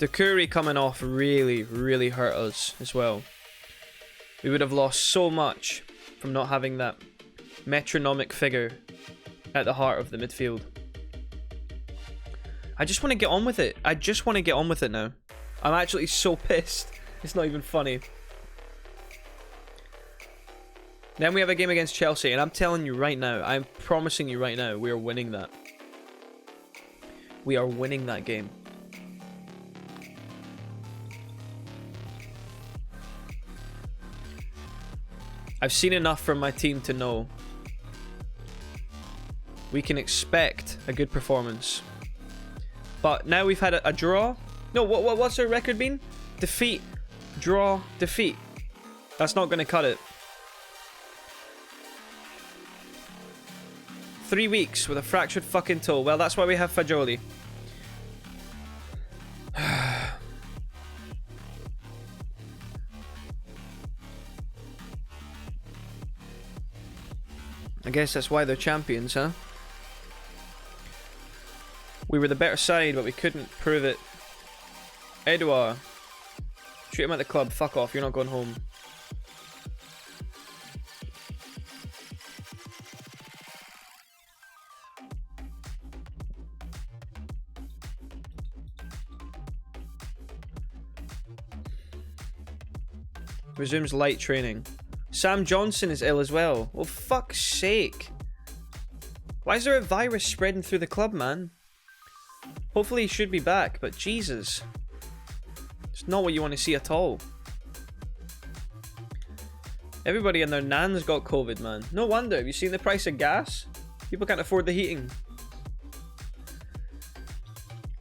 The Curry coming off really, really hurt us as well. We would have lost so much from not having that metronomic figure at the heart of the midfield. I just want to get on with it. I just want to get on with it now. I'm actually so pissed. It's not even funny. Then we have a game against Chelsea, and I'm telling you right now, I'm promising you right now, we are winning that. We are winning that game. I've seen enough from my team to know we can expect a good performance. But now we've had a draw. No, what's our record been? Defeat, draw, defeat. That's not going to cut it. 3 weeks with a fractured fucking toe. Well, that's why we have Fagioli. I guess that's why they're champions, huh? We were the better side, but we couldn't prove it. Edouard. Shoot him at the club. Fuck off. You're not going home. Resumes light training. Sam Johnson is ill as well. Oh, fuck's sake. Why is there a virus spreading through the club, man? Hopefully he should be back, but Jesus. It's not what you want to see at all. Everybody and their nan's got COVID, man. No wonder. Have you seen the price of gas? People can't afford the heating.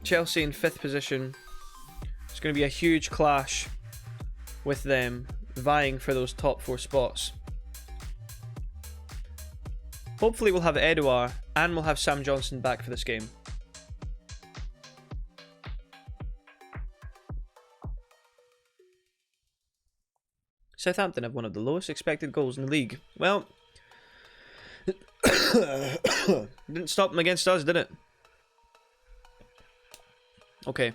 Chelsea in 5th position. It's going to be a huge clash with them vying for those top 4 spots. Hopefully we'll have Edouard and we'll have Sam Johnson back for this game. Southampton have one of the lowest expected goals in the league. Well, didn't stop them against us, did it? Okay.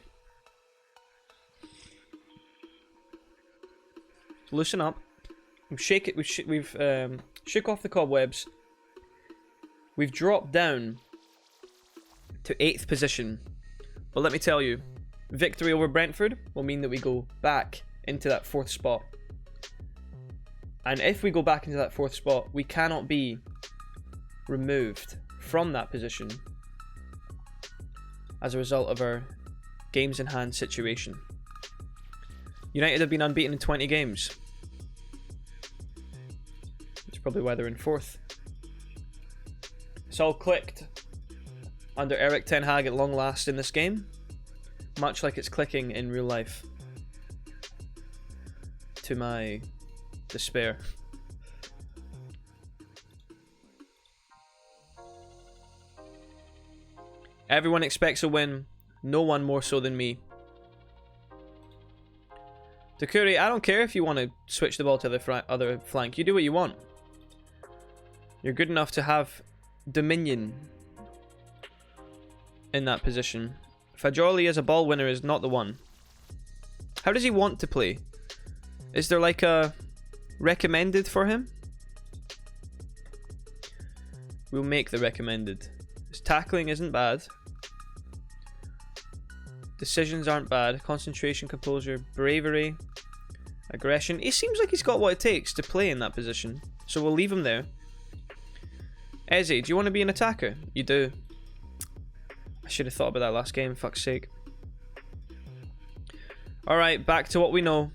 Loosen up. We've shook off the cobwebs. We've dropped down to 8th position. But let me tell you, victory over Brentford will mean that we go back into that 4th spot. And if we go back into that 4th spot, we cannot be removed from that position as a result of our games in hand situation. United have been unbeaten in 20 games. That's probably why they're in 4th. It's all clicked under Eric Ten Hag at long last in this game, much like it's clicking in real life. To my despair. Everyone expects a win, no one more so than me. Takuri, I don't care if you want to switch the ball to the other flank. You do what you want. You're good enough to have dominion in that position. Fagioli as a ball winner is not the one. How does he want to play? Is there like a recommended for him? We'll make the recommended. His tackling isn't bad. Decisions aren't bad. Concentration, composure, bravery, aggression. He seems like he's got what it takes to play in that position. So we'll leave him there. Eze, do you want to be an attacker? You do. I should have thought about that last game, fuck's sake. Alright, back to what we know.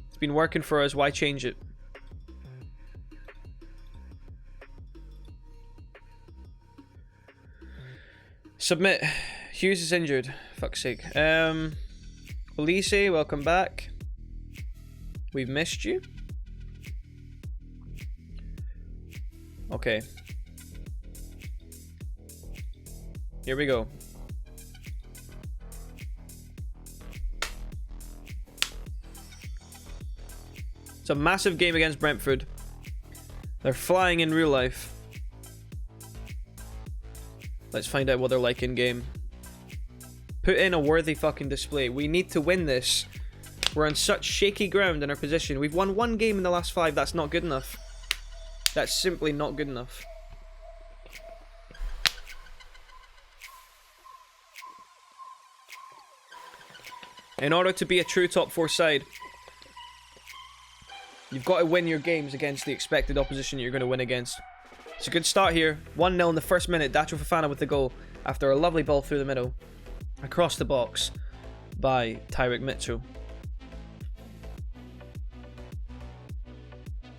It's been working for us, why change it? Submit. Hughes is injured. Fuck's sake. Elise, welcome back. We've missed you. Okay. Here we go. It's a massive game against Brentford. They're flying in real life. Let's find out what they're like in game. Put in a worthy fucking display. We need to win this. We're on such shaky ground in our position. We've won 1 game in the last 5. That's not good enough. That's simply not good enough. In order to be a true top 4 side, you've got to win your games against the expected opposition you're going to win against. It's a good start here. 1-0 in the first minute. Dacho Fofana with the goal after a lovely ball through the middle. Across the box by Tyrick Mitchell.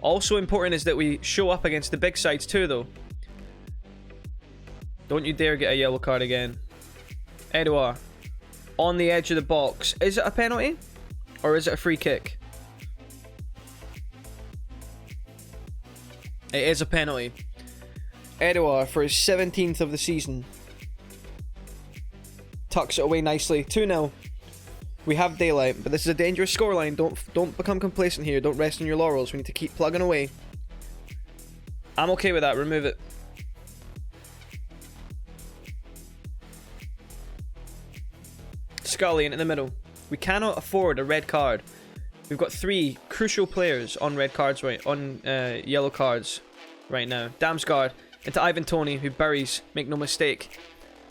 Also important is that we show up against the big sides too, though. Don't you dare get a yellow card again. Edouard. On the edge of the box. Is it a penalty? Or is it a free kick? It is a penalty. Edouard for his 17th of the season. Tucks it away nicely. 2-0. We have daylight, but this is a dangerous scoreline. Don't become complacent here. Don't rest on your laurels. We need to keep plugging away. I'm okay with that. Remove it. Scully in the middle. We cannot afford a red card. We've got 3 crucial players on red cards yellow cards right now. Damsgaard into Ivan Toney, who buries. Make no mistake,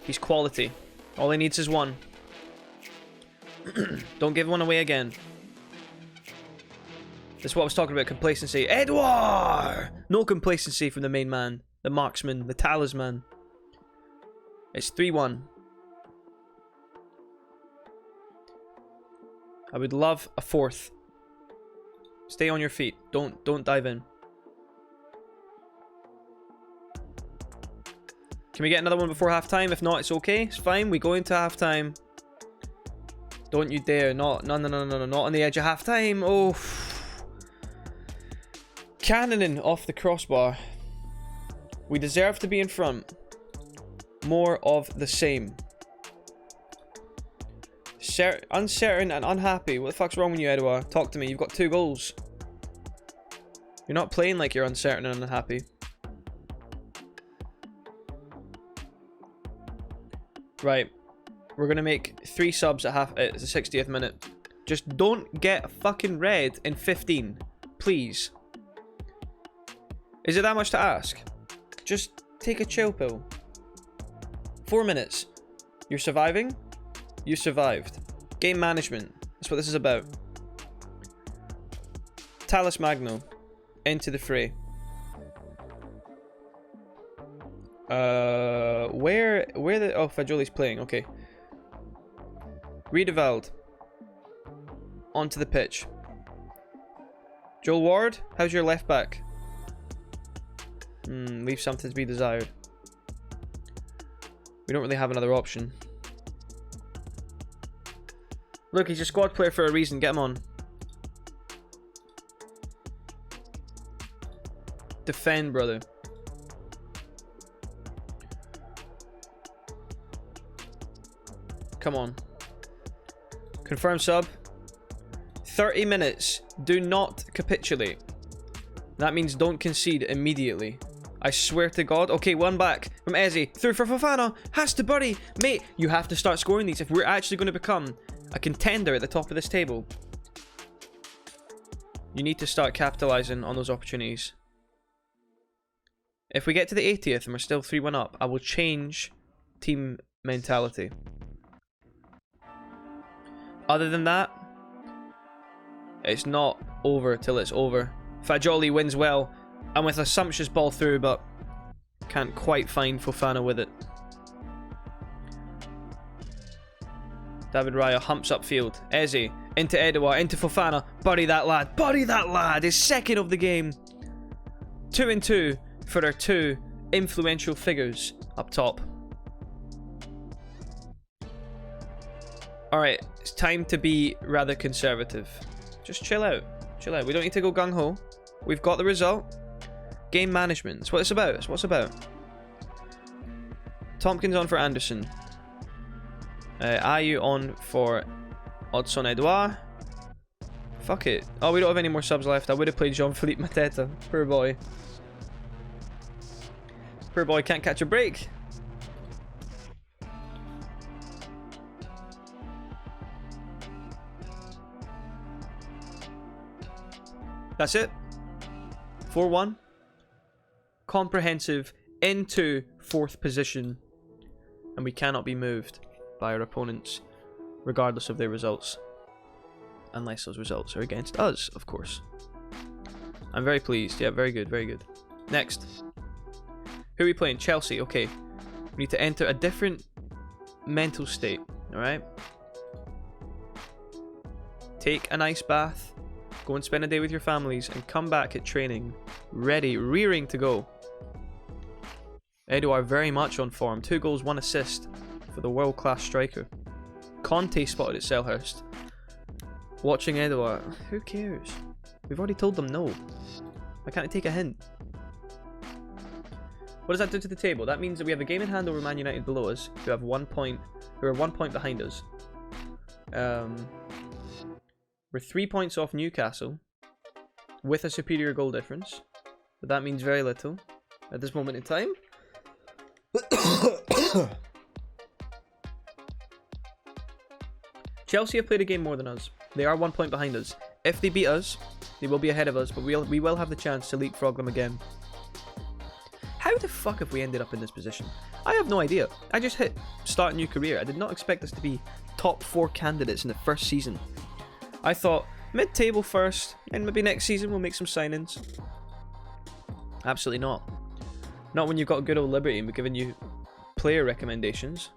he's quality. All he needs is 1. Don't give 1 away again. This is what I was talking about, complacency. Edouard! No complacency from the main man, the marksman, the talisman. It's 3-1. I would love a 4th. Stay on your feet. Don't dive in. Can we get another one before halftime? If not, it's okay. It's fine. We go into halftime. Don't you dare. No, not on the edge of halftime. Oh. Cannoning off the crossbar. We deserve to be in front. More of the same. Uncertain and unhappy. What the fuck's wrong with you, Edouard? Talk to me. You've got 2 goals. You're not playing like you're uncertain and unhappy. Right. We're going to make 3 subs at the 60th minute. Just don't get fucking red in 15. Please. Is it that much to ask? Just take a chill pill. 4 minutes. You're surviving? You survived. Game management. That's what this is about. Talus Magno. Into the fray. Where the... Oh, Fagioli's playing. Okay. Riedewald. Onto the pitch. Joel Ward, how's your left back? Leave something to be desired. We don't really have another option. Look, he's a squad player for a reason. Get him on. Defend, brother. Come on. Confirm sub. 30 minutes. Do not capitulate. That means don't concede immediately. I swear to God. Okay, 1 back from Eze. Through for Fofana. Has to bury. Mate, you have to start scoring these if we're actually going to become a contender at the top of this table. You need to start capitalizing on those opportunities. If we get to the 80th and we're still 3-1 up, I will change team mentality. Other than that, it's not over till it's over. Fagioli wins well, and with a sumptuous ball through, but can't quite find Fofana with it. David Raya humps upfield. Eze into Edouard, into Fofana. Bury that lad. Bury that lad. His 2nd of the game. 2-2 for our 2 influential figures up top. Alright, it's time to be rather conservative. Just chill out. Chill out. We don't need to go gung-ho. We've got the result. Game management. That's what it's about. That's what it's about. Tompkins on for Anderson. Ayew on for Odson Edouard. Fuck it. Oh, we don't have any more subs left. I would have played Jean-Philippe Mateta. Poor boy. Poor boy can't catch a break. That's it. 4-1. Comprehensive into 4th position. And we cannot be moved by our opponents, regardless of their results. Unless those results are against us, of course. I'm very pleased. Yeah, very good, very good. Next. Who are we playing? Chelsea. Okay. We need to enter a different mental state. Alright? Take a nice bath. Go and spend a day with your families. And come back at training. Ready. Rearing to go. Edouard very much on form. 2 goals, 1 assist for the world-class striker. Conte spotted at Selhurst. Watching Edouard. Who cares? We've already told them no. Why can't I take a hint? What does that do to the table? That means that we have a game in hand over Man United below us, who have 1 point, who are 1 point behind us. We're 3 points off Newcastle, with a superior goal difference, but that means very little at this moment in time. Chelsea have played a game more than us. They are 1 point behind us. If they beat us, they will be ahead of us, but we will have the chance to leapfrog them again. How the fuck have we ended up in this position? I have no idea. I just hit start new career. I did not expect us to be top 4 candidates in the first season. I thought mid-table first, and maybe next season we'll make some signings. Absolutely not. Not when you've got good old Liberty and we're giving you player recommendations.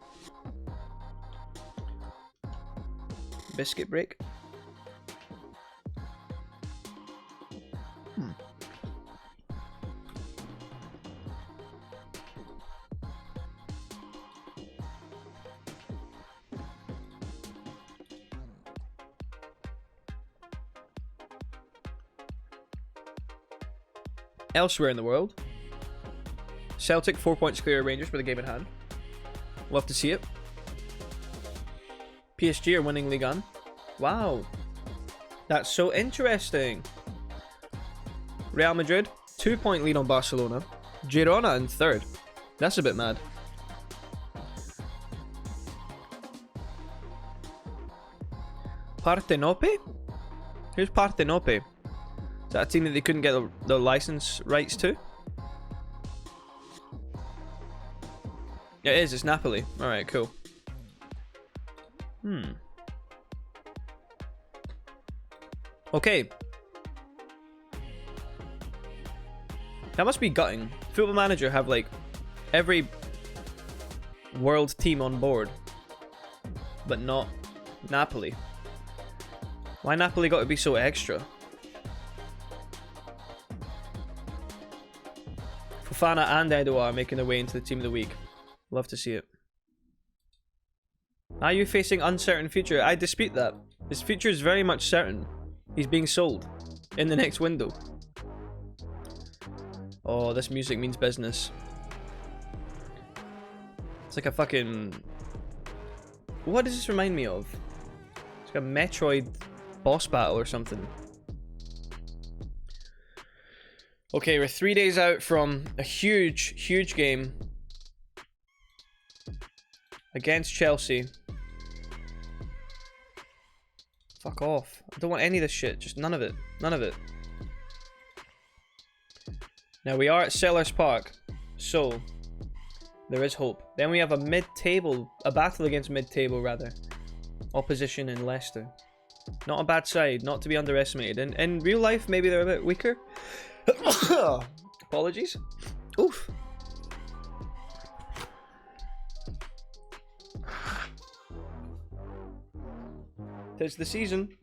Biscuit break. Elsewhere in the world, Celtic 4 points clear of Rangers with a game in hand. Love to see it. PSG are winning Ligue 1. Wow. That's so interesting. Real Madrid, 2 point lead on Barcelona. Girona in 3rd. That's a bit mad. Partenope? Who's Partenope? Is that a team that they couldn't get the license rights to? Yeah, it is. It's Napoli. Alright, cool. Okay. That must be gutting. Football Manager have, like, every world team on board. But not Napoli. Why Napoli got to be so extra? Fofana and Edouard making their way into the team of the week. Love to see it. Are you facing uncertain future? I dispute that. His future is very much certain. He's being sold in the next window. Oh, this music means business. It's like a fucking... What does this remind me of? It's like a Metroid boss battle or something. Okay, we're 3 days out from a huge game against Chelsea. Fuck off. I don't want any of this shit. Just none of it. None of it. Now, we are at Selhurst Park, so there is hope. Then we have a mid-table, a battle against mid-table, rather. Opposition in Leicester. Not a bad side, not to be underestimated. In real life, maybe they're a bit weaker. Apologies. Oof. Tis the season.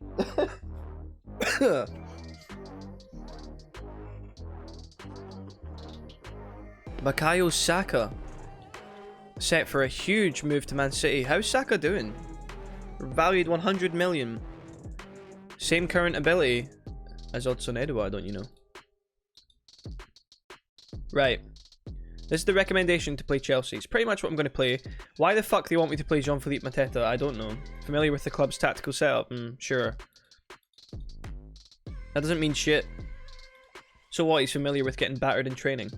Bukayo Saka set for a huge move to Man City. How's Saka doing? Valued 100 million. Same current ability as Odson Edouard, don't you know? Right. This is the recommendation to play Chelsea. It's pretty much what I'm going to play. Why the fuck they want me to play Jean-Philippe Mateta, I don't know. Familiar with the club's tactical setup? Sure. That doesn't mean shit. So what, he's familiar with getting battered in training?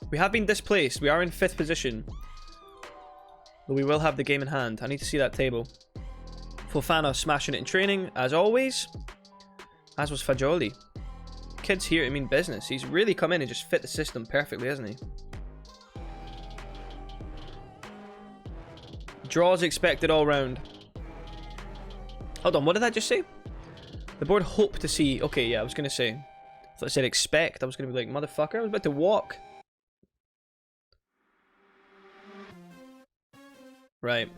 We have been displaced. We are in 5th position. But we will have the game in hand. I need to see that table. Fofana smashing it in training, as always. As was Fagioli. Kid's here to mean business. He's really come in and just fit the system perfectly, hasn't he? Draws expected all round. Hold on, what did I just say? The board hope to see... Okay, yeah, I was going to say... I thought I said expect. I was going to be like, motherfucker, I was about to walk. Right.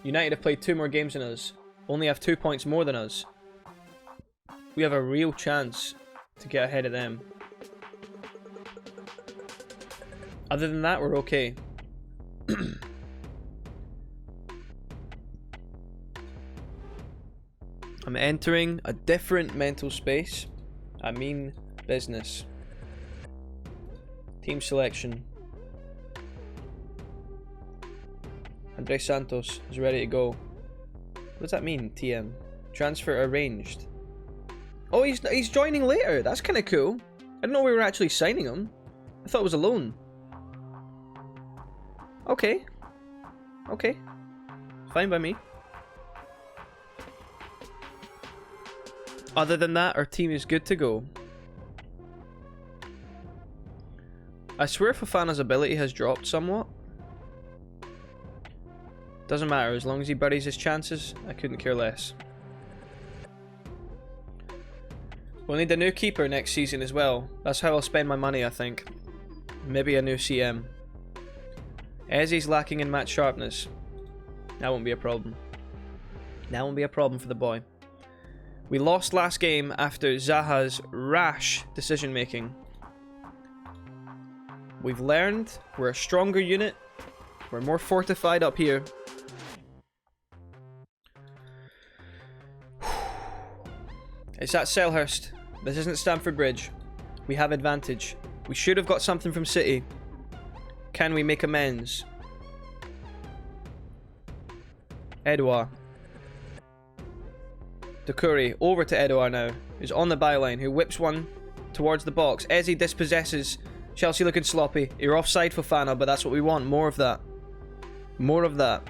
United have played 2 more games than us. Only have 2 points more than us. We have a real chance to get ahead of them. Other than that, we're okay. I'm entering a different mental space. I mean business. Team selection. Andre Santos is ready to go. What does that mean, TM? Transfer arranged. Oh, he's joining later. That's kind of cool. I didn't know we were actually signing him. I thought it was a loan. Okay. Okay. Fine by me. Other than that, our team is good to go. I swear Fofana's ability has dropped somewhat. Doesn't matter, as long as he buries his chances, I couldn't care less. We'll need a new keeper next season as well. That's how I'll spend my money, I think. Maybe a new CM. Eze's lacking in match sharpness. That won't be a problem. That won't be a problem for the boy. We lost last game after Zaha's rash decision making. We've learned we're a stronger unit. We're more fortified up here. It's at Selhurst. This isn't Stamford Bridge. We have advantage. We should have got something from City. Can we make amends? Edouard. Doucouré over to Edouard now, who's on the byline, who whips one towards the box. Eze dispossesses. Chelsea looking sloppy. You're offside, Fofana, but that's what we want. More of that. More of that.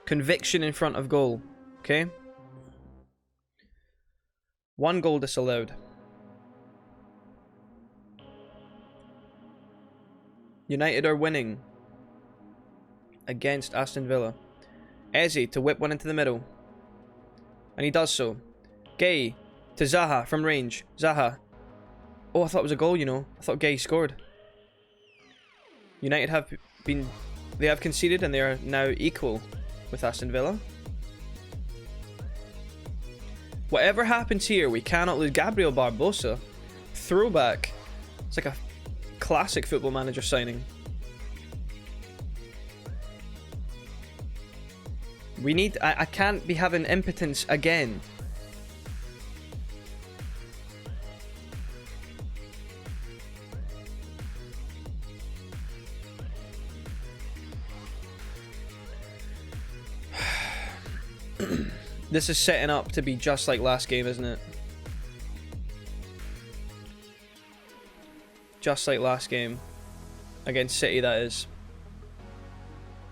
Conviction in front of goal. Okay? 1 goal disallowed. United are winning against Aston Villa. Eze to whip one into the middle. And he does so. Gay to Zaha from range. Zaha. Oh, I thought it was a goal, you know. I thought Gay scored. United have been... They have conceded and they are now equal with Aston Villa. Whatever happens here, we cannot lose. Gabriel Barbosa. Throwback. It's like a classic Football Manager signing. We need... I can't be having impotence again. This is setting up to be just like last game, isn't it? Just like last game. Against City, that is.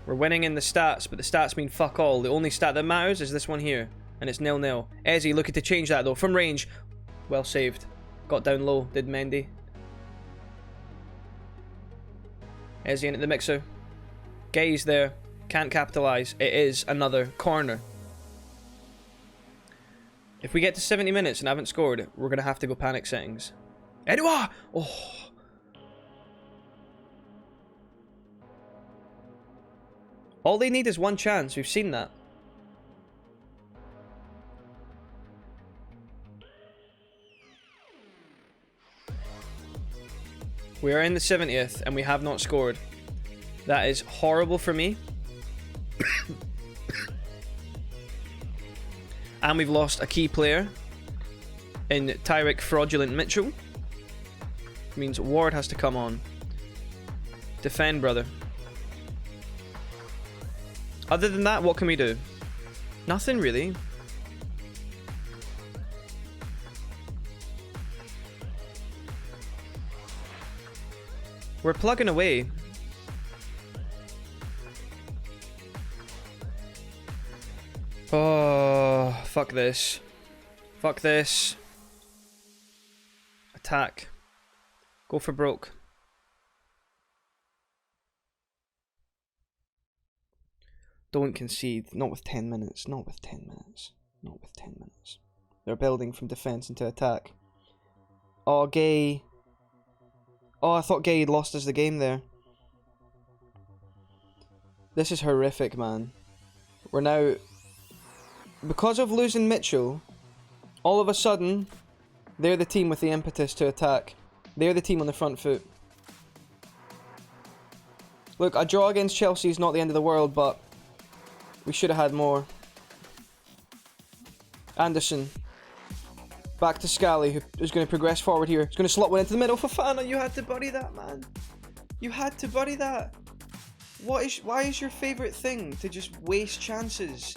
We're winning in the stats, but the stats mean fuck all. The only stat that matters is this one here. And it's 0-0. Eze looking to change that though. From range. Well saved. Got down low, did Mendy. Eze in at the mixer. Gay's there. Can't capitalise. It is another corner. If we get to 70 minutes and haven't scored, we're going to have to go panic settings. Edouard! Oh. All they need is one chance. We've seen that. We are in the 70th and we have not scored. That is horrible for me. And we've lost a key player in Tyrick Fraudulent Mitchell. Means Ward has to come on. Defend, brother. Other than that, what can we do? Nothing really. We're plugging away. Oh, fuck this. Fuck this. Attack. Go for broke. Don't concede. Not with 10 minutes. Not with 10 minutes. Not with 10 minutes. They're building from defense into attack. Oh, Gay. Oh, I thought Gay had lost us the game there. This is horrific, man. We're now... Because of losing Mitchell, all of a sudden, they're the team with the impetus to attack. They're the team on the front foot. Look, a draw against Chelsea is not the end of the world, but we should have had more. Anderson. Back to Scally, who's going to progress forward here. He's going to slot one into the middle. Fofana, you had to bury that, man. You had to bury that. Why is your favourite thing to just waste chances?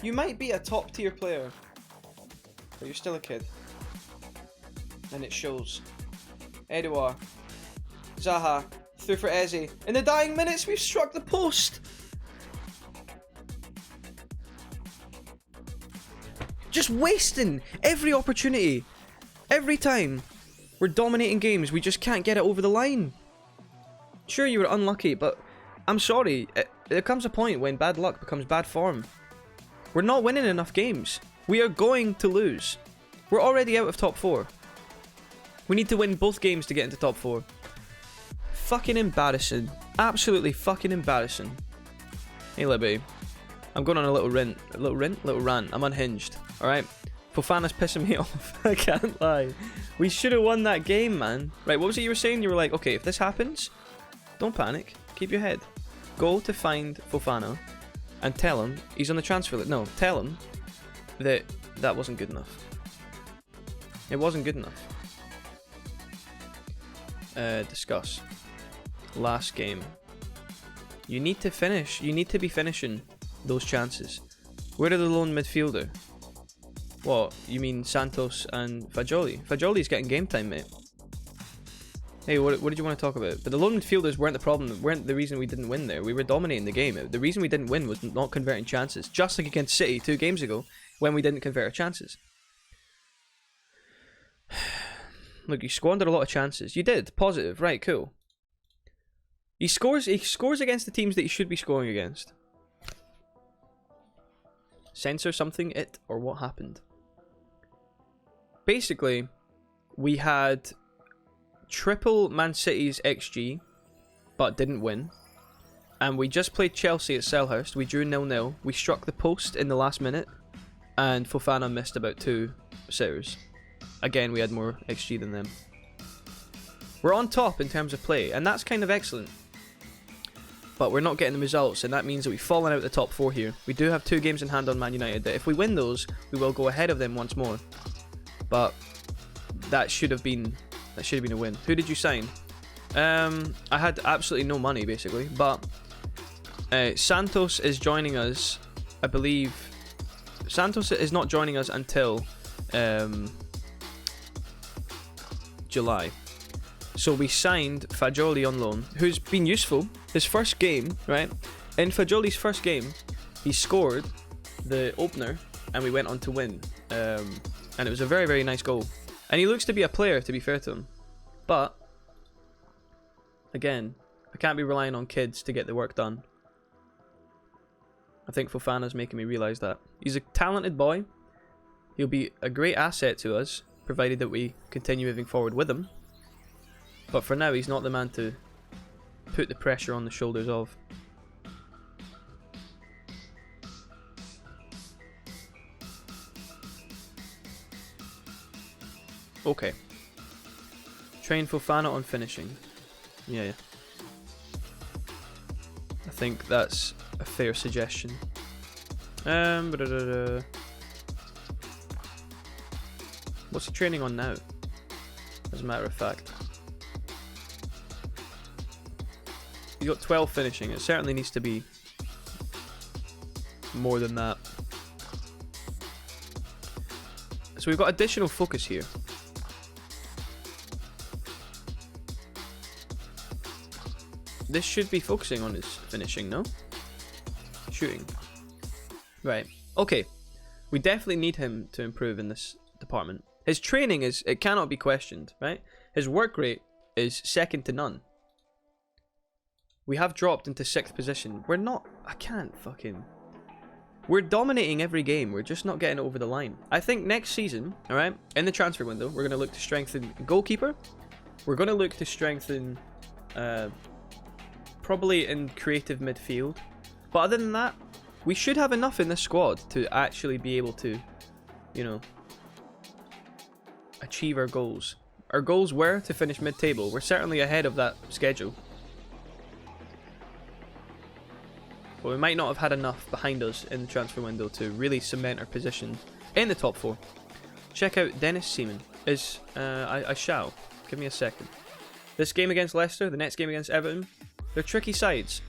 You might be a top tier player, but you're still a kid. And it shows. Edouard. Zaha. Through for Eze. In the dying minutes, we've struck the post. Just wasting every opportunity. Every time we're dominating games, we just can't get it over the line. Sure, you were unlucky, but I'm sorry. There comes a point when bad luck becomes bad form. We're not winning enough games. We are going to lose. We're already out of top 4. We need to win both games to get into top 4. Fucking embarrassing. Absolutely fucking embarrassing. Hey, Libby. I'm going on a little rant. Little rant. I'm unhinged. Alright? Fofana's pissing me off. I can't lie. We should have won that game, man. Right, what was it you were saying? You were like, okay, if this happens, don't panic. Keep your head. Go to find Fofana and tell him he's on the transfer list. No, tell him that that wasn't good enough. It wasn't good enough. Discuss. Last game. You need to finish. You need to be finishing those chances. Where are the lone midfielder? What? You mean Santos and Fagioli? Fagioli's getting game time, mate. Hey, what did you want to talk about? But the lone midfielders weren't the problem, weren't the reason we didn't win there. We were dominating the game. The reason we didn't win was not converting chances. Just like against City 2 games ago, when we didn't convert our chances. Look, you squandered a lot of chances. You did. Positive. Right, cool. He scores against the teams that he should be scoring against. Censor something, it, or what happened? Basically, we had triple Man City's XG, but didn't win. And we just played Chelsea at Selhurst. We drew 0-0. We struck the post in the last minute, and Fofana missed about 2 sitters. Again, we had more XG than them. We're on top in terms of play, and that's kind of excellent. But we're not getting the results, and that means that we've fallen out of the top 4 here. We do have 2 games in hand on Man United that if we win those, we will go ahead of them once more. But that should have been a win. Who did you sign? I had absolutely no money, basically. But Santos is joining us, I believe. Santos is not joining us until July. So we signed Fagioli on loan, who's been useful. His first game, right? In Fagioli's first game, he scored the opener, and we went on to win. And it was a very, very nice goal. And he looks to be a player, to be fair to him. But, again, I can't be relying on kids to get the work done. I think Fofana's making me realise that. He's a talented boy. He'll be a great asset to us, provided that we continue moving forward with him. But for now, he's not the man to put the pressure on the shoulders of. Okay. Train Fofana on finishing. Yeah. I think that's a fair suggestion. What's he training on now? As a matter of fact. He's got 12 finishing. It certainly needs to be more than that. So we've got additional focus here. This should be focusing on his finishing, no? Shooting. Right. Okay. We definitely need him to improve in this department. His training it cannot be questioned, right? His work rate is second to none. We have dropped into 6th position. We're not... I can't fucking... We're dominating every game. We're just not getting it over the line. I think next season, alright, in the transfer window, we're going to look to strengthen goalkeeper. We're going to look to strengthen... probably in creative midfield. But other than that, we should have enough in this squad to actually be able to, you know, achieve our goals. Our goals were to finish mid-table. We're certainly ahead of that schedule. But we might not have had enough behind us in the transfer window to really cement our position in the top 4. Check out Dennis Seaman. I shall. Give me a second. This game against Leicester, the next game against Everton, they're tricky sides.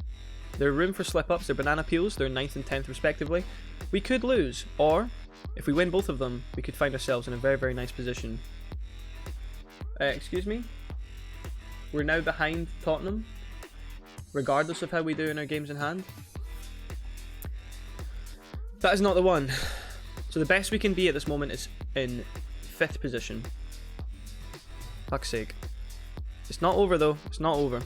They're room for slip-ups, they're banana peels, they're 9th and 10th respectively. We could lose, or if we win both of them, we could find ourselves in a very, very nice position. Excuse me? We're now behind Tottenham, regardless of how we do in our games in hand. That is not the one. So the best we can be at this moment is in 5th position. Fuck's sake. It's not over though, it's not over.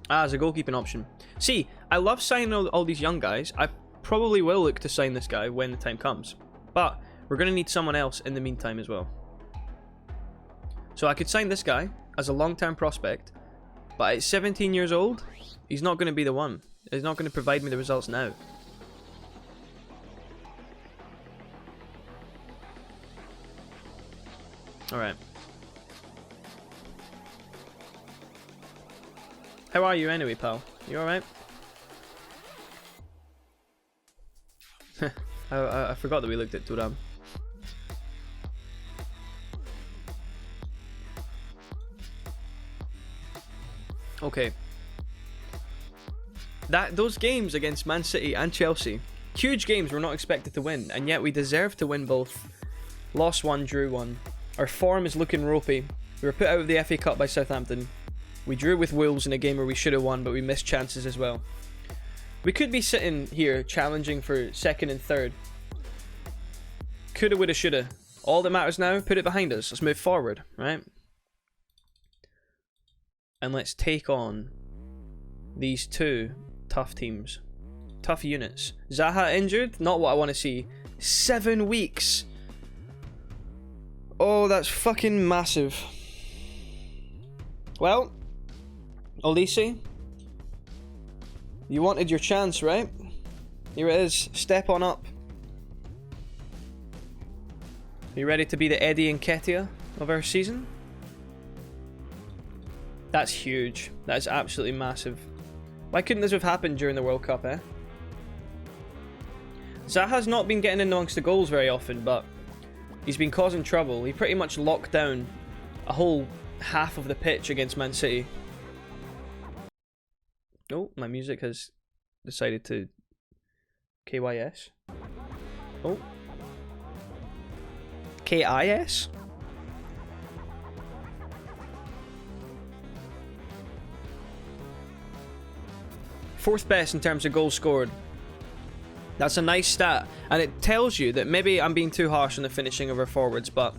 As a goalkeeping option. See, I love signing all these young guys. I probably will look to sign this guy when the time comes. But we're going to need someone else in the meantime as well. So I could sign this guy as a long-term prospect. But at 17 years old, he's not going to be the one. He's not going to provide me the results now. Alright. How are you anyway, pal? You alright? I forgot that we looked at Turam. Okay. Those games against Man City and Chelsea, huge games we're not expected to win, and yet we deserve to win both. Lost one, drew one. Our form is looking ropey. We were put out of the FA Cup by Southampton. We drew with Wolves in a game where we should have won, but we missed chances as well. We could be sitting here challenging for 2nd and 3rd. Coulda, woulda, shoulda. All that matters now, put it behind us. Let's move forward, right? And let's take on these two tough teams. Tough units. Zaha injured? Not what I want to see. 7 weeks! Oh, that's fucking massive. Well, Olise, you wanted your chance, right? Here it is. Step on up. Are you ready to be the Eddie Nketiah of our season? That's huge. That's absolutely massive. Why couldn't this have happened during the World Cup, eh? Zaha's not been getting in amongst the goals very often, but he's been causing trouble. He pretty much locked down a whole half of the pitch against Man City. Oh, my music has decided to KYS. Oh. KIS? Fourth best in terms of goals scored. That's a nice stat, and it tells you that maybe I'm being too harsh on the finishing of our forwards, but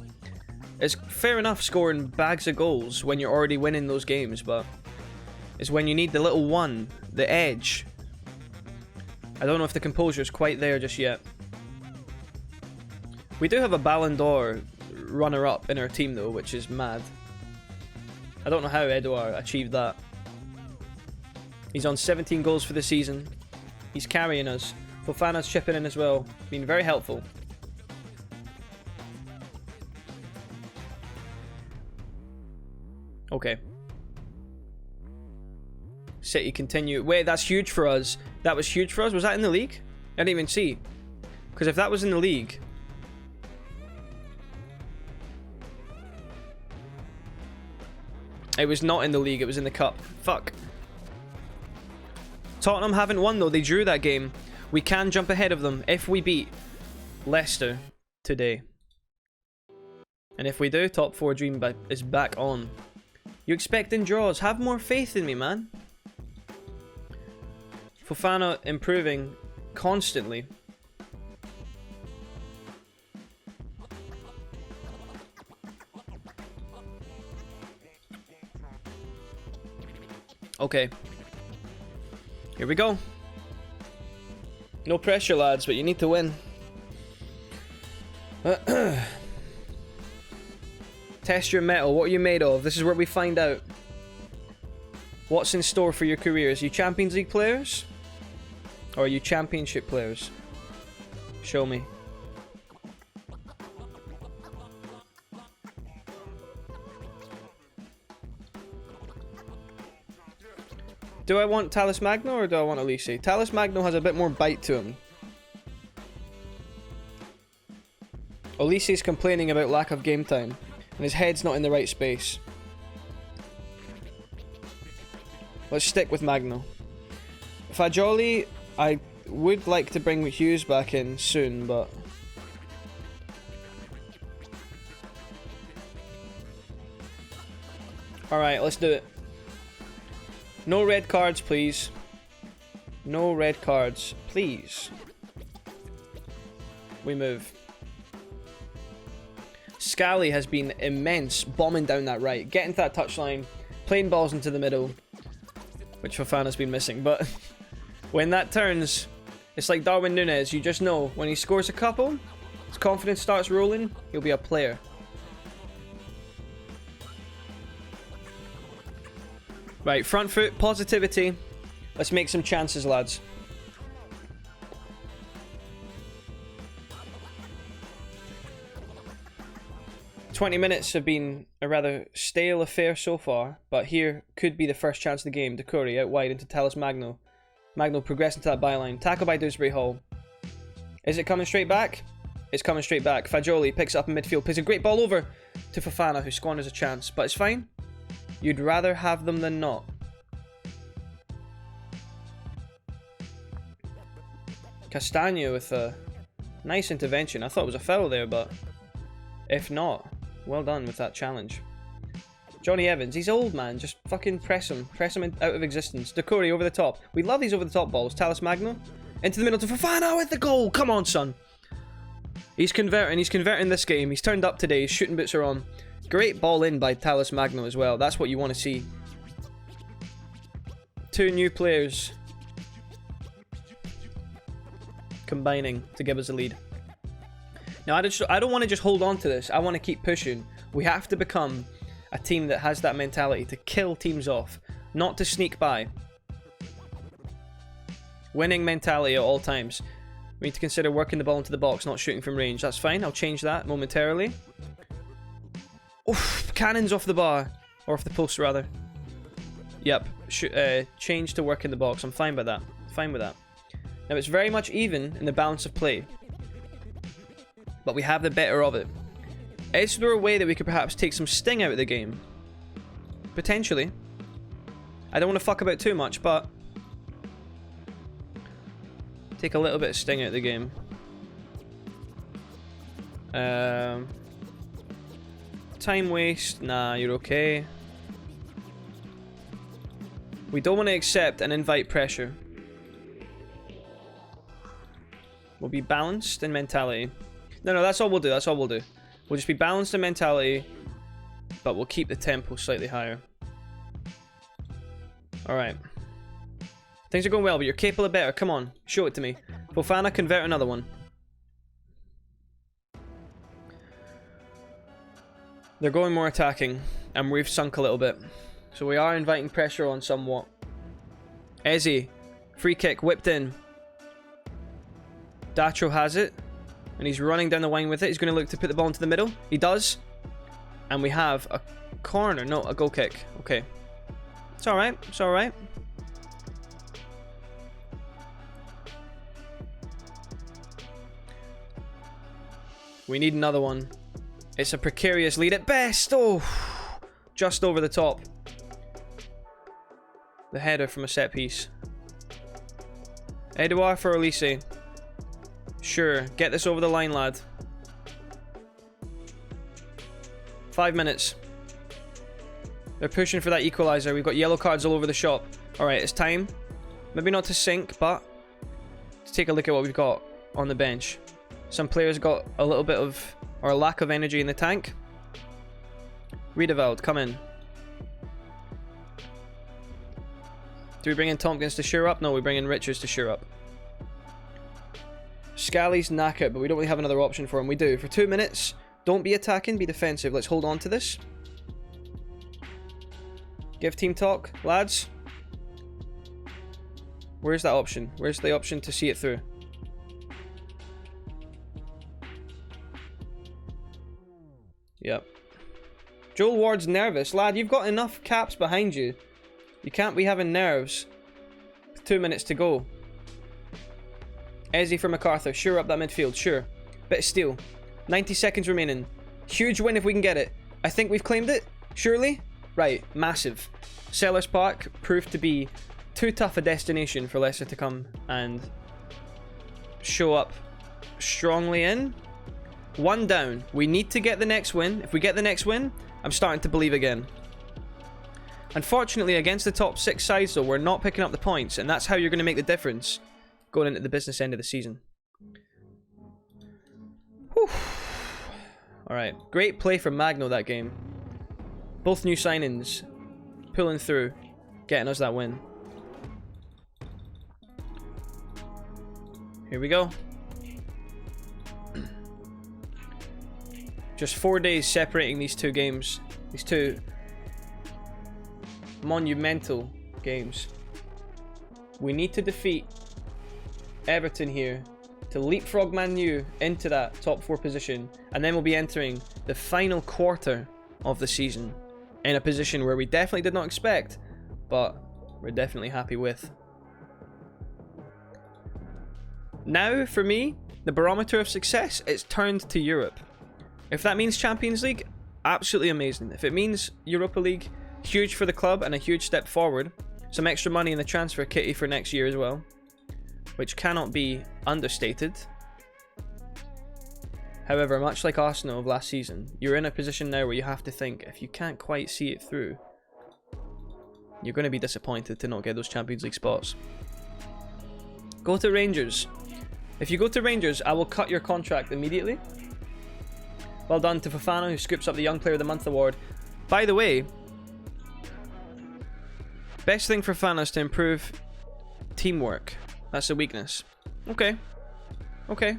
it's fair enough scoring bags of goals when you're already winning those games, but it's when you need the little one, the edge. I don't know if the composure is quite there just yet. We do have a Ballon d'Or runner-up in our team though, which is mad. I don't know how Edouard achieved that. He's on 17 goals for the season. He's carrying us. Fofana's chipping in as well. Been very helpful. Okay. City continue. Wait, that's huge for us. That was huge for us? Was that in the league? I didn't even see. Because if that was in the league... It was not in the league, it was in the cup. Fuck. Tottenham haven't won though, they drew that game. We can jump ahead of them if we beat Leicester today. And if we do, top 4 dream is back on. You expecting draws? Have more faith in me, man. Fofana improving constantly. Okay. Here we go. No pressure, lads, but you need to win. Test your metal. What are you made of? This is where we find out. What's in store for your careers? Are you Champions League players? Or are you Championship players? Show me. Do I want Talus Magno or do I want Elise? Talus Magno has a bit more bite to him. Elise is complaining about lack of game time, and his head's not in the right space. Let's stick with Magno. Fagioli, I would like to bring Hughes back in soon, but... Alright, let's do it. No red cards, please. No red cards, please. We move. Scally has been immense, bombing down that right, getting to that touchline, playing balls into the middle, which Fofana's been missing, but when that turns, it's like Darwin Núñez, you just know, when he scores a couple, his confidence starts rolling, he'll be a player. Right, front foot, positivity. Let's make some chances, lads. "20 minutes have been a rather stale affair so far, but here could be the first chance of the game. Doucouré out wide into Talus Magno. Magno progressing to that byline. Tackle by Dewsbury Hall. Is it coming straight back? It's coming straight back. Fagioli picks it up in midfield, plays a great ball over to Fofana, who squanders a chance, but it's fine. You'd rather have them than not. Castagna with a nice intervention. I thought it was a foul there, but if not, well done with that challenge. Johnny Evans, he's old, man. Just fucking press him. Press him out of existence. Doucouré over the top. We love these over the top balls. Talus Magno into the middle to Fofana with the goal. Come on, son. He's converting. He's converting this game. He's turned up today. His shooting boots are on. Great ball in by Talus Magno as well. That's what you want to see. Two new players combining to give us a lead. Now, I don't want to just hold on to this. I want to keep pushing. We have to become a team that has that mentality to kill teams off, not to sneak by. Winning mentality at all times. We need to consider working the ball into the box, not shooting from range. That's fine. I'll change that momentarily. Oof, cannons off the bar. Or off the post, rather. Yep. Change to work in the box. I'm fine by that. Fine with that. Now, it's very much even in the balance of play. But we have the better of it. Is there a way that we could perhaps take some sting out of the game? Potentially. I don't want to fuck about too much, but... take a little bit of sting out of the game. Time waste. Nah, you're okay. We don't want to accept and invite pressure. We'll be balanced in mentality. No, that's all we'll do. That's all we'll do. We'll just be balanced in mentality, but we'll keep the tempo slightly higher. Alright. Things are going well, but you're capable of better. Come on, show it to me. Fofana, convert another one. They're going more attacking, and we've sunk a little bit. So we are inviting pressure on somewhat. Eze, free kick, whipped in. Dacho has it, and he's running down the wing with it. He's going to look to put the ball into the middle. He does. And we have a corner. No, a goal kick. Okay. It's alright. It's alright. We need another one. It's a precarious lead at best. Oh, just over the top. The header from a set piece. Edouard for Elise. Sure, get this over the line, lad. 5 minutes. They're pushing for that equaliser. We've got yellow cards all over the shop. Alright, it's time. Maybe not to sink, but to take a look at what we've got on the bench. Some players got a little bit of, or a lack of energy in the tank. Riedewald, come in. Do we bring in Tompkins to shore up? No, we bring in Richards to shore up. Scally's knackered, but we don't really have another option for him. We do. For 2 minutes, don't be attacking, be defensive. Let's hold on to this. Give team talk, lads. Where's that option? Where's the option to see it through? Yep. Joel Ward's nervous. Lad, you've got enough caps behind you. You can't be having nerves. 2 minutes to go. Ezzy for MacArthur. Sure up that midfield. Sure. Bit of steel. 90 seconds remaining. Huge win if we can get it. I think we've claimed it. Surely? Right. Massive. Sellers Park proved to be too tough a destination for Leicester to come and show up strongly in. 1 down. We need to get the next win. If we get the next win, I'm starting to believe again. Unfortunately, against the top 6 sides, though, we're not picking up the points, and that's how you're going to make the difference going into the business end of the season. Alright, great play from Magno that game. Both new signings pulling through, getting us that win. Here we go. Just 4 days separating these two games. These two monumental games. We need to defeat Everton here to leapfrog Man U into that top 4 position, and then we'll be entering the final quarter of the season in a position where we definitely did not expect, but we're definitely happy with. Now, for me, the barometer of success, it's turned to Europe. If that means Champions League, absolutely amazing. If it means Europa League, huge for the club and a huge step forward. Some extra money in the transfer kitty for next year as well, which cannot be understated. However, much like Arsenal of last season, you're in a position now where you have to think, if you can't quite see it through, you're going to be disappointed to not get those Champions League spots. Go to Rangers. If you go to Rangers, I will cut your contract immediately. Well done to Fofana, who scoops up the Young Player of the Month award. By the way, best thing for Fofana is to improve teamwork. That's a weakness. Okay. Okay.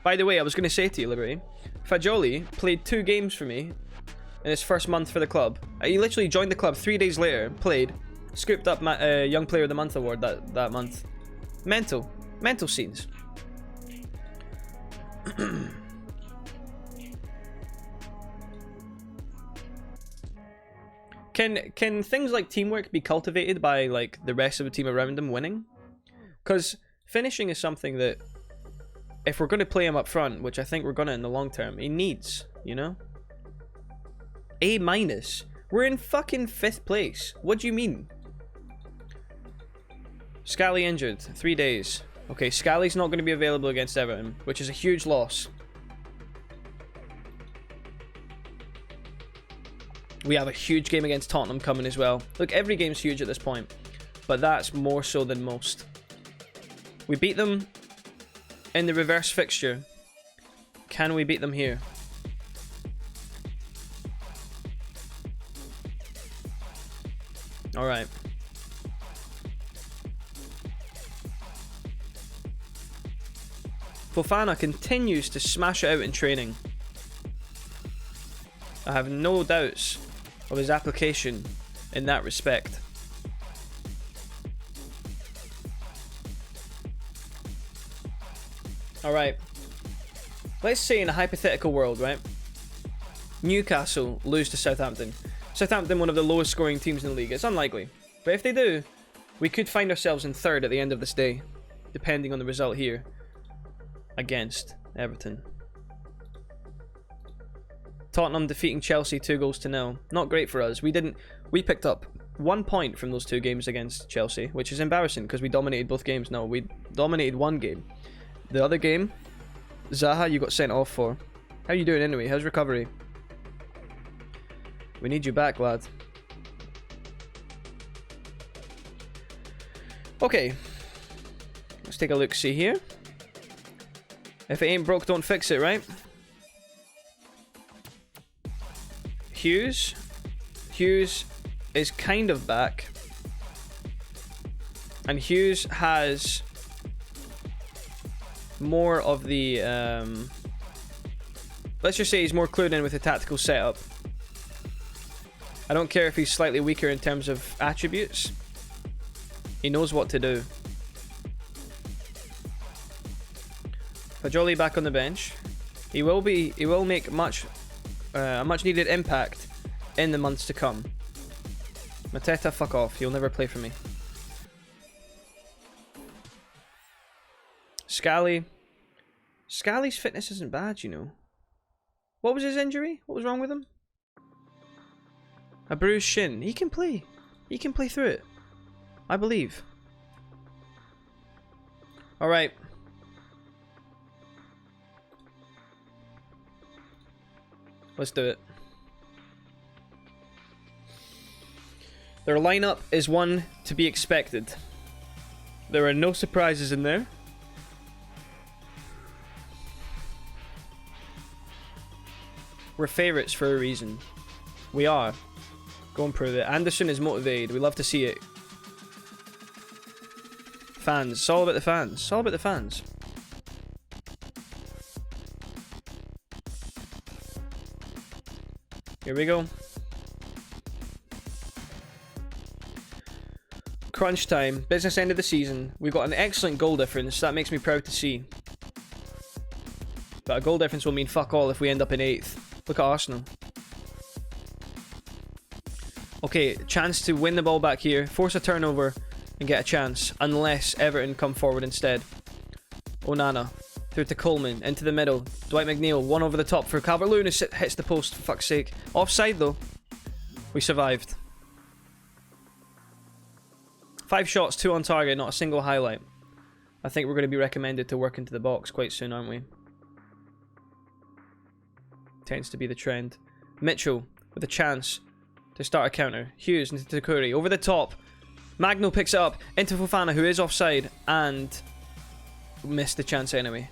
By the way, I was going to say to you, Liberty, Fagioli played 2 games for me in his first month for the club. He literally joined the club 3 days later, played, scooped up Young Player of the Month award that month. Mental. Mental scenes. Can things like teamwork be cultivated by like the rest of the team around them winning? Because finishing is something that, if we're going to play him up front, which I think we're going to in the long term, he needs, you know? A-. We're in fucking 5th place. What do you mean? Scally injured. 3 days. Okay, Scally's not going to be available against Everton, which is a huge loss. We have a huge game against Tottenham coming as well. Look, every game's huge at this point, but that's more so than most. We beat them in the reverse fixture. Can we beat them here? Alright. Fofana continues to smash it out in training. I have no doubts of his application in that respect. Alright. Let's say in a hypothetical world, right? Newcastle lose to Southampton. Southampton, one of the lowest scoring teams in the league. It's unlikely. But if they do, we could find ourselves in 3rd at the end of this day, depending on the result here against Everton. Tottenham defeating Chelsea 2-0. Not great for us. We picked up 1 point from those 2 games against Chelsea, which is embarrassing because we dominated both games. No, we dominated 1 game. The other game, Zaha, you got sent off for. How you doing anyway? How's recovery? We need you back, lad. Okay. Let's take a look, see here. If it ain't broke, don't fix it, right? Hughes. Hughes is kind of back. And Hughes has more of the... let's just say he's more clued in with the tactical setup. I don't care if he's slightly weaker in terms of attributes. He knows what to do. Fajoli back on the bench. He will make a much needed impact in the months to come. Mateta, fuck off. You'll never play for me. Scally. Scally's fitness isn't bad, you know. What was his injury? What was wrong with him? A bruised shin. He can play. He can play through it. I believe. Alright. Let's do it. Their lineup is one to be expected. There are no surprises in there. We're favourites for a reason. We are. Go and prove it. Anderson is motivated. We love to see it. Fans. It's all about the fans. It's all about the fans. Here we go. Crunch time. Business end of the season. We've got an excellent goal difference. That makes me proud to see. But a goal difference will mean fuck all if we end up in 8th. Look at Arsenal. Okay, chance to win the ball back here. Force a turnover and get a chance. Unless Everton come forward instead. Onana. Through to Coleman. Into the middle. Dwight McNeil. One over the top for Calvert-Lewin who hits the post. For fuck's sake. Offside though. We survived. 5 shots, 2 on target. Not a single highlight. I think we're going to be recommended to work into the box quite soon, aren't we? Tends to be the trend. Mitchell with a chance to start a counter. Hughes into Takuri. Over the top. Magno picks it up into Fofana who is offside and missed the chance anyway.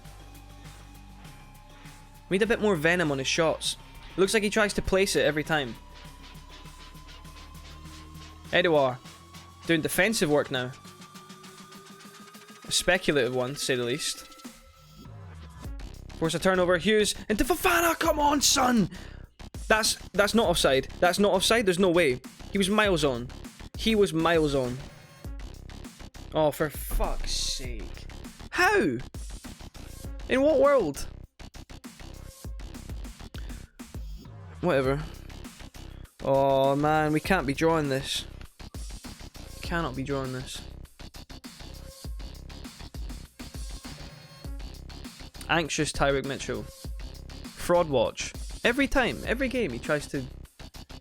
We need a bit more venom on his shots. It looks like he tries to place it every time. Edouard doing defensive work now. A speculative one, to say the least. Force a turnover. Hughes into Fofana. Come on, son. That's not offside. That's not offside. There's no way. He was miles on. He was miles on. Oh, for fuck's sake. How? In what world? Whatever. Oh, man. We can't be drawing this. Cannot be drawing this. Anxious Tyrick Mitchell. Fraud watch. Every time, every game, he tries to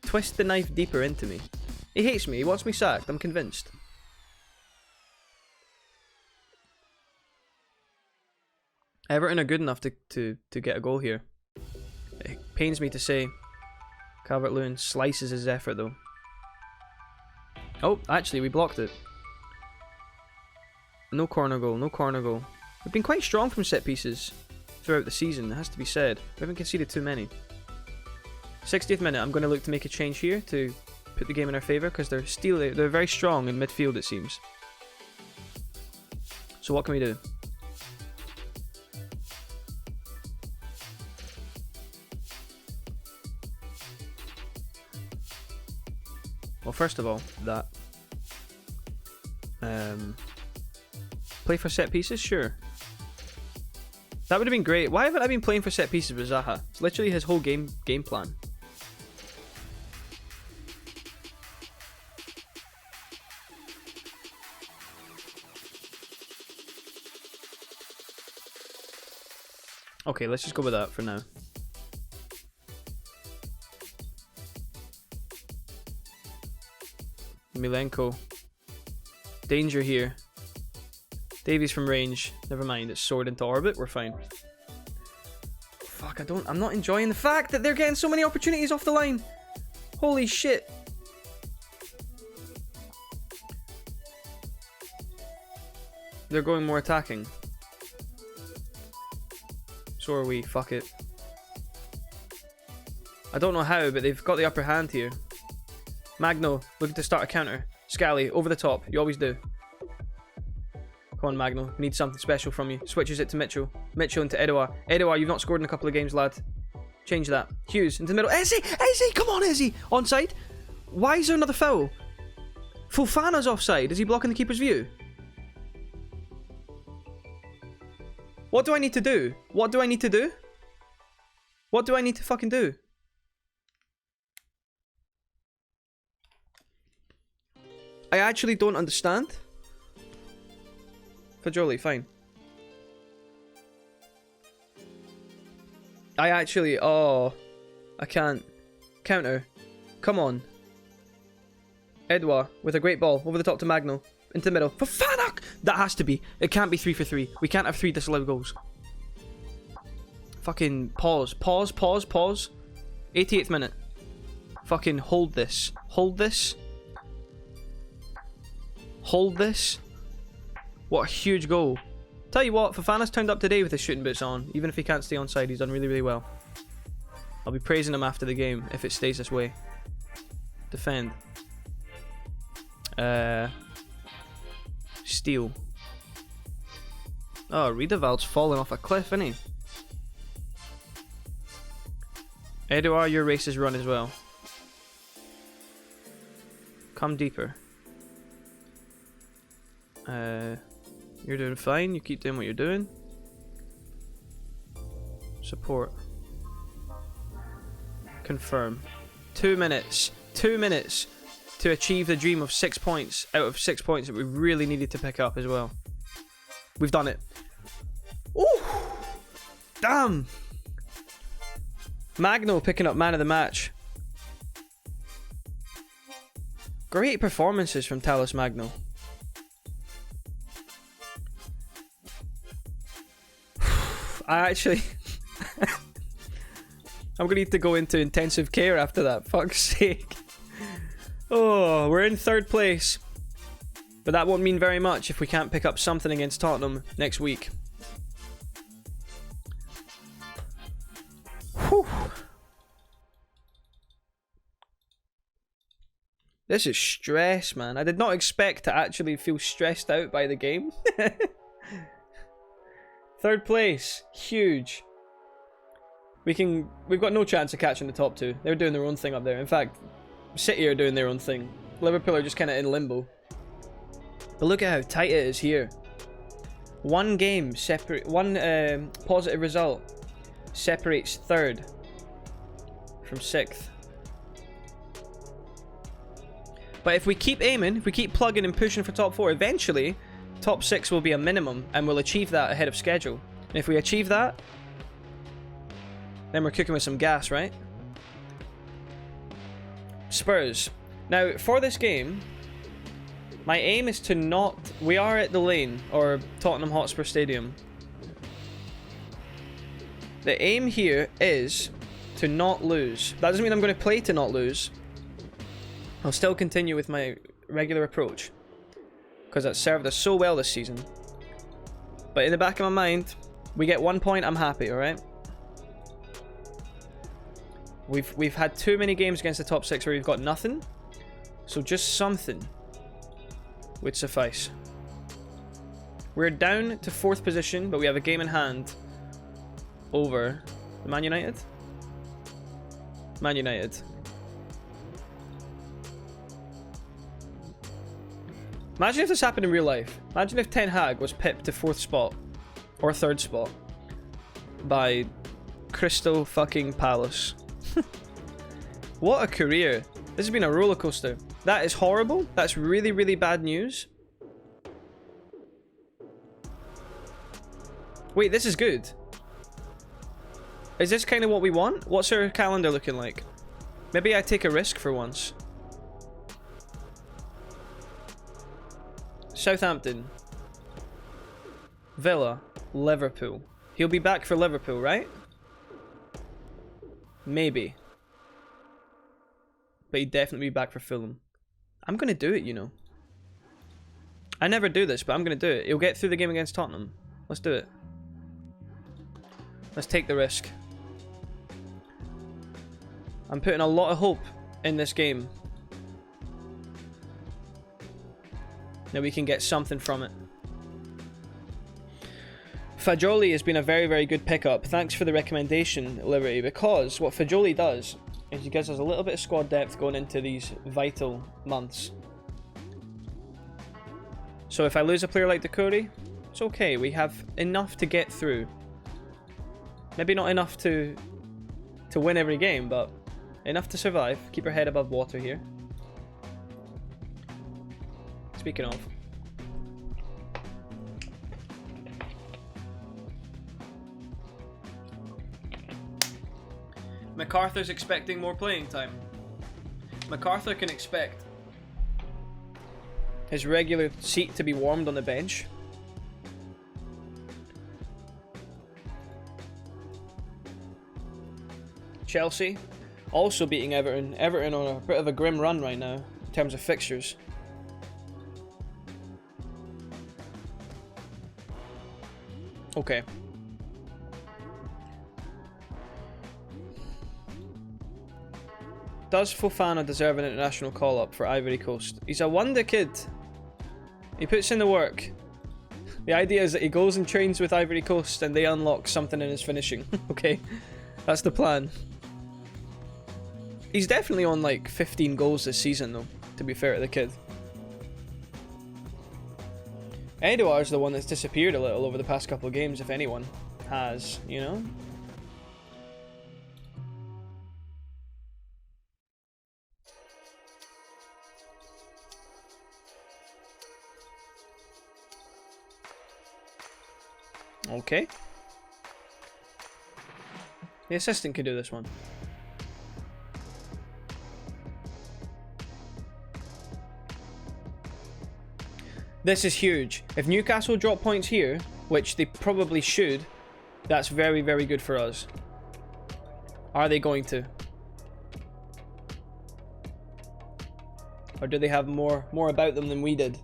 twist the knife deeper into me. He hates me. He wants me sacked. I'm convinced. Everton are good enough to get a goal here. It pains me to say. Calvert-Lewin slices his effort though. Oh, actually, we blocked it. No corner goal, no corner goal. We've been quite strong from set pieces throughout the season, it has to be said. We haven't conceded too many. 60th minute, I'm going to look to make a change here to put the game in our favour because they're very strong in midfield, it seems. So what can we do? Well, first of all, that. Play for set pieces? Sure. That would have been great. Why haven't I been playing for set pieces with Zaha? It's literally his whole game plan. Okay, let's just go with that for now. Milenko. Danger here. Davies from range. Never mind, it's soared into orbit. We're fine. Fuck, I'm not enjoying the fact that they're getting so many opportunities off the line. Holy shit. they're going more attacking. So are we. Fuck it. I don't know how, but they've got the upper hand here. Magno, looking to start a counter. Scally, over the top. You always do. Come on, Magno. We need something special from you. Switches it to Mitchell. Mitchell into Edouard. Edouard, you've not scored in a couple of games, lad. Change that. Hughes into the middle. Izzy! Izzy! Come on, Izzy! Onside. Why is there another foul? Fofana's offside. Is he blocking the keeper's view? What do I need to do? What do I need to do? What do I need to fucking do? I actually don't understand. Fajoli, fine. I actually... Oh. I can't. Counter. Come on. Edouard with a great ball. Over the top to Magno. Into the middle. Fofana! That has to be. It can't be 3 for 3. We can't have 3 disallowed goals. Fucking pause. Pause, pause, pause. 88th minute. Fucking hold this. Hold this. Hold this. What a huge goal. Tell you what, Fofana's turned up today with his shooting boots on. Even if he can't stay on side, he's done really, really well. I'll be praising him after the game if it stays this way. Defend. Steal. Oh, Riedewald's falling off a cliff, isn't he? Edouard, your race is run as well. Come deeper. You're doing fine. You keep doing what you're doing. Support. Confirm. 2 minutes. 2 minutes to achieve the dream of 6 points out of 6 points that we really needed to pick up as well. We've done it. Ooh! Damn! Magno picking up man of the match. Great performances from Talos Magno. I actually... I'm going to need to go into intensive care after that. Fuck's sake. Oh, we're in 3rd place. But that won't mean very much if we can't pick up something against Tottenham next week. Whew. This is stress, man. I did not expect to actually feel stressed out by the game. 3rd place. Huge. We've got no chance of catching the top 2. They're doing their own thing up there. In fact, City are doing their own thing. Liverpool are just kind of in limbo. But look at how tight it is here. One game separate, one positive result separates 3rd from 6th. But if we keep aiming, if we keep plugging and pushing for top 4, eventually top 6 will be a minimum and we'll achieve that ahead of schedule. And if we achieve that, then we're cooking with some gas, right? Spurs. Now, for this game, my aim is to not... We are at the Lane, or Tottenham Hotspur Stadium. The aim here is to not lose. That doesn't mean I'm going to play to not lose. I'll still continue with my regular approach, because that's served us so well this season. But in the back of my mind, we get 1 point, I'm happy, alright? We've had too many games against the top 6 where we've got nothing. So just something would suffice. We're down to 4th position, but we have a game in hand over the Man United. Man United. Imagine if this happened in real life. Imagine if Ten Hag was pipped to 4th spot or 3rd spot by Crystal fucking Palace. What a career. This has been a roller coaster. That is horrible. That's really, really bad news. Wait, this is good. Is this kind of what we want? What's our calendar looking like? Maybe I take a risk for once. Southampton. Villa. Liverpool. He'll be back for Liverpool, right? Maybe. But he'd definitely be back for Fulham. I'm going to do it, you know. I never do this, but I'm going to do it. He'll get through the game against Tottenham. Let's do it. Let's take the risk. I'm putting a lot of hope in this game. That we can get something from it. Fagioli has been a very, very good pickup. Thanks for the recommendation, Liberty, because what Fagioli does is he gives us a little bit of squad depth going into these vital months. So if I lose a player like Decore, it's okay. We have enough to get through. Maybe not enough to win every game, but enough to survive. Keep your head above water here. Speaking of. MacArthur's expecting more playing time. MacArthur can expect his regular seat to be warmed on the bench. Chelsea also beating Everton. Everton on a bit of a grim run right now in terms of fixtures. Okay. Does Fofana deserve an international call-up for Ivory Coast? He's a wonder kid. He puts in the work. The idea is that he goes and trains with Ivory Coast and they unlock something in his finishing. Okay, that's the plan. He's definitely on like 15 goals this season though, to be fair to the kid. Edouard's the one that's disappeared a little over the past couple of games, if anyone has, you know? Okay. The assistant could do this one. This is huge. If Newcastle drop points here, which they probably should, that's very, very good for us. Are they going to? Or do they have more about them than we did?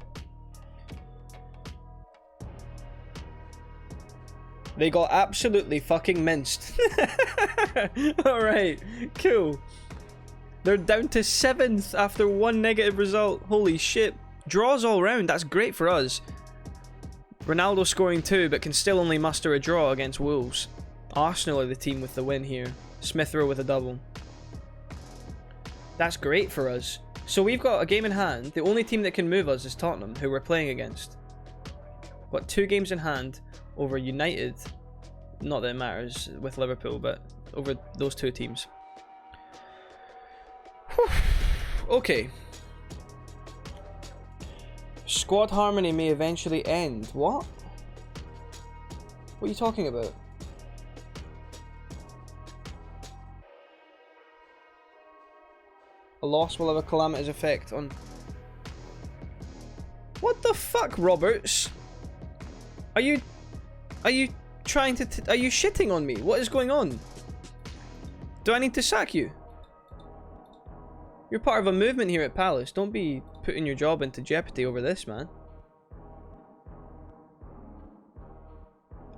They got absolutely fucking minced. Alright, cool. They're down to 7th after one negative result. Holy shit. Draws all round, that's great for us. Ronaldo scoring 2, but can still only muster a draw against Wolves. Arsenal are the team with the win here. Smith Rowe with a double. That's great for us. So we've got a game in hand. The only team that can move us is Tottenham, who we're playing against. Got 2 games in hand over United. Not that it matters with Liverpool, but over those 2 teams. Whew. Okay. Squad harmony may eventually end. What? What are you talking about? A loss will have a calamitous effect on... What the fuck, Roberts? Are you trying to... Are you shitting on me? What is going on? Do I need to sack you? You're part of a movement here at Palace. Don't be putting your job into jeopardy over this, man.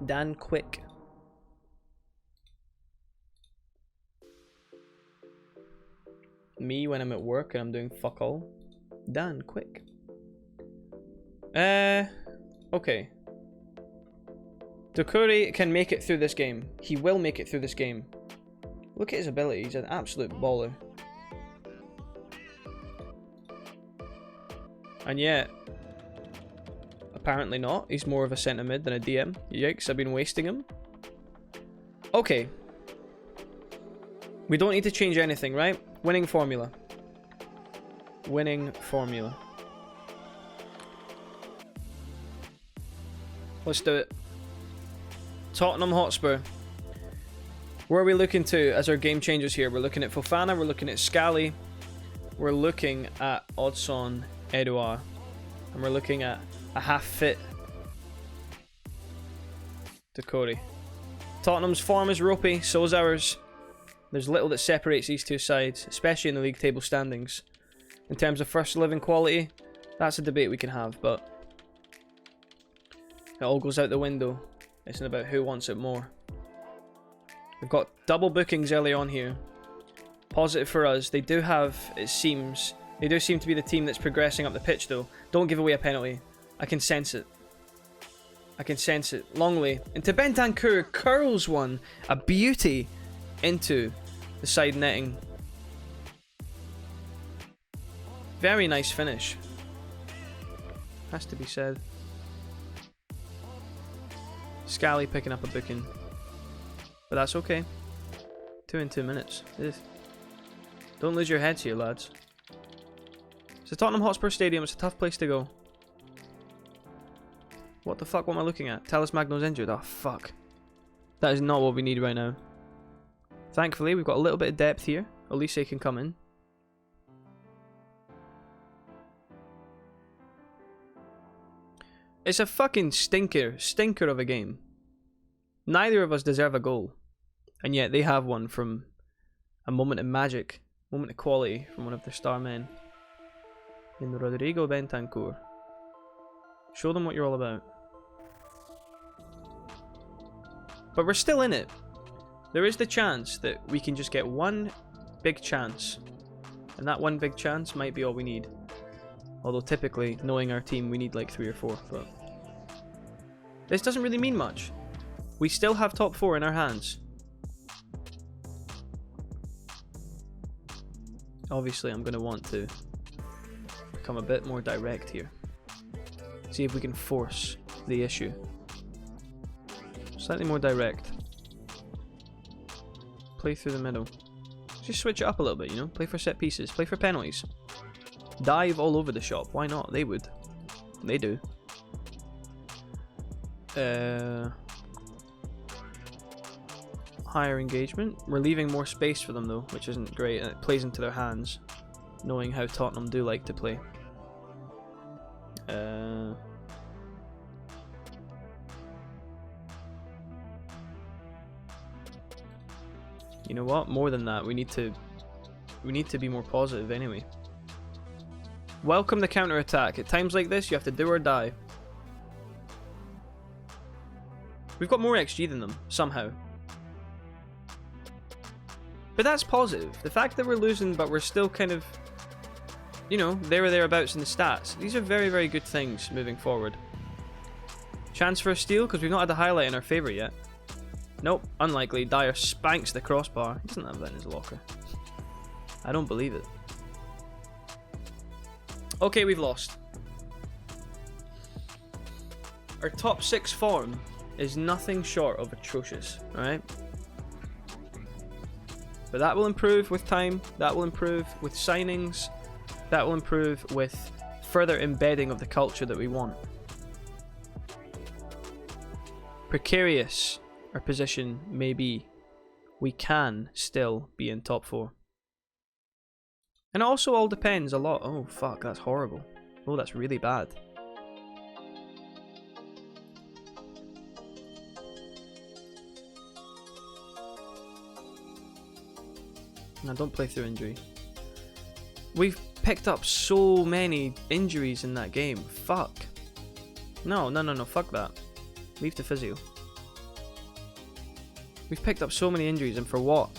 Dan Quick. Me when I'm at work and I'm doing fuck all. Dan Quick. Okay. Decore can make it through this game. He will make it through this game. Look at his ability. He's an absolute baller. And yet, apparently not. He's more of a centre mid than a DM. Yikes, I've been wasting him. Okay. We don't need to change anything, right? Winning formula. Winning formula. Let's do it. Tottenham Hotspur. Where are we looking to as our game changers here? We're looking at Fofana, we're looking at Scally, we're looking at Odson Edouard, and we're looking at a half-fit Decore. Tottenham's form is ropey, so is ours. There's little that separates these two sides, especially in the league table standings. In terms of first living quality, that's a debate we can have, but It all goes out the window. It's not about who wants it more. We've got double bookings early on here. Positive for us. They do have, it seems, they do seem to be the team that's progressing up the pitch though. Don't give away a penalty. I can sense it. I can sense it. Longley into Bentancur, curls one. A beauty into the side netting. Very nice finish. Has to be said. Scally picking up a booking. But that's okay. 2 in 2 minutes. Ugh. Don't lose your heads here, lads. It's the Tottenham Hotspur Stadium. It's a tough place to go. What the fuck? What am I looking at? Talis Magno's injured. Oh, fuck. That is not what we need right now. Thankfully, we've got a little bit of depth here. Elise can come in. It's a fucking stinker of a game. Neither of us deserve a goal. And yet they have one from a moment of magic, moment of quality from one of their star men. In Rodrigo Bentancur. Show them what you're all about. But we're still in it. There is the chance that we can just get one big chance. And that one big chance might be all we need. Although typically, knowing our team, we need like 3 or 4. But this doesn't really mean much. We still have top 4 in our hands. Obviously, I'm going to want to become a bit more direct here. See if we can force the issue. Slightly more direct. Play through the middle. Just switch it up a little bit, you know? Play for set pieces. Play for penalties. Dive all over the shop. Why not? They would. They do. Higher engagement. We're leaving more space for them though, which isn't great, and it plays into their hands, knowing how Tottenham do like to play. You know what? More than that, we need to be more positive anyway. Welcome the counter-attack. At times like this, you have to do or die. We've got more XG than them, somehow. But that's positive. The fact that we're losing, but we're still kind of, you know, there or thereabouts in the stats. These are very, very good things moving forward. Chance for a steal, because we've not had a highlight in our favour yet. Nope, unlikely. Dyer spanks the crossbar. He doesn't have that in his locker. I don't believe it. Okay, we've lost. Our top 6 form is nothing short of atrocious, alright? But that will improve with time, that will improve with signings, that will improve with further embedding of the culture that we want. Precarious our position may be, we can still be in top 4. And it also all depends a lot. Oh fuck, that's horrible. Oh, that's really bad. No, don't play through injury. We've picked up so many injuries in that game. Fuck. No, fuck that. Leave to physio. We've picked up so many injuries, and for what?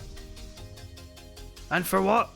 And for what?